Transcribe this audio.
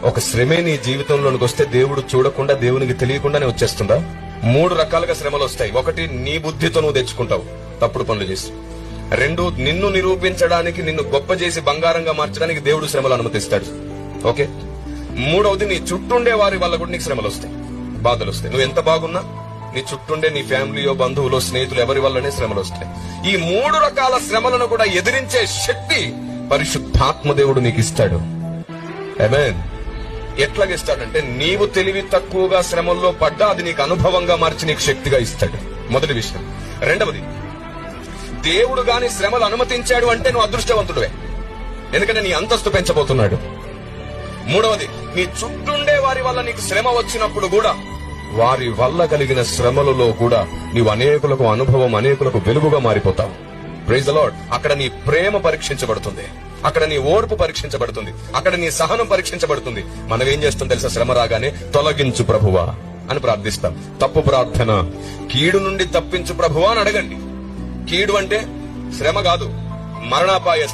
ఒక శ్రమే నీ జీవితంలోనికి వస్తే దేవుడు చూడకుండా, దేవునికి తెలియకుండానే వచ్చేస్తుందా? 3 రకాలుగా శ్రమలు వస్తాయి. 1, నీ బుద్ధితో నువ్వు తెచ్చుకుంటావు తప్పుడు పనులు చేసి. 2, నిన్ను నిరూపించడానికి, నిన్ను గొప్ప చేసి బంగారంగా మార్చడానికి దేవుడు శ్రమలు అనుమతిస్తాడు. ఓకే. 3వది, నీ చుట్టుండే వారి వల్ల కూడా నీకు శ్రమలు వస్తాయి, బాధలు వస్తాయి. నువ్వు ఎంత బాగున్నా నీ చుట్టుండే నీ ఫ్యామిలీయో, బంధువులో, స్నేహితులు ఎవరి వల్లనే శ్రమలు వస్తాయి. ఈ 3 రకాల శ్రమలను కూడా ఎదిరించే శక్తి పరిశుద్ధాత్మ దేవుడు నీకు ఇస్తాడు. ఆమేన్. ఎట్లాగిస్తాడంటే, నీవు తెలివి తక్కువగా శ్రమల్లో పడ్డా అది నీకు అనుభవంగా మార్చి నీకు శక్తిగా ఇస్తాడు. మొదటి విషయం. 2వది, దేవుడు గాని శ్రమలు అనుమతించాడు అంటే నువ్వు అదృష్టవంతుడివే, ఎందుకంటే నీ అంతస్తు పెంచబోతున్నాడు. 3వది, నీ చుట్టుండే వారి వల్ల నీకు శ్రమ వచ్చినప్పుడు కూడా, వారి వల్ల కలిగిన శ్రమలలో కూడా నీవు అనేకులకు అనుభవం, అనేకులకు వెలుగుగా మారిపోతావు. Praise the lord. అక్కడ నీ ప్రేమ పరీక్షించబడుతుంది, అక్కడ నీ ఓర్పు పరీక్షించబడుతుంది, అక్కడ నీ సహనం పరీక్షించబడుతుంది. మనం ఏం చేస్తాం తెలుసా? శ్రమ రాగానే తొలగించు ప్రభువా అని ప్రార్థిస్తాం. తప్పు ప్రార్థన. కీడు నుండి తప్పించు ప్రభువా అని అడగండి. కీడు అంటే శ్రమ కాదు, మరణాపాయ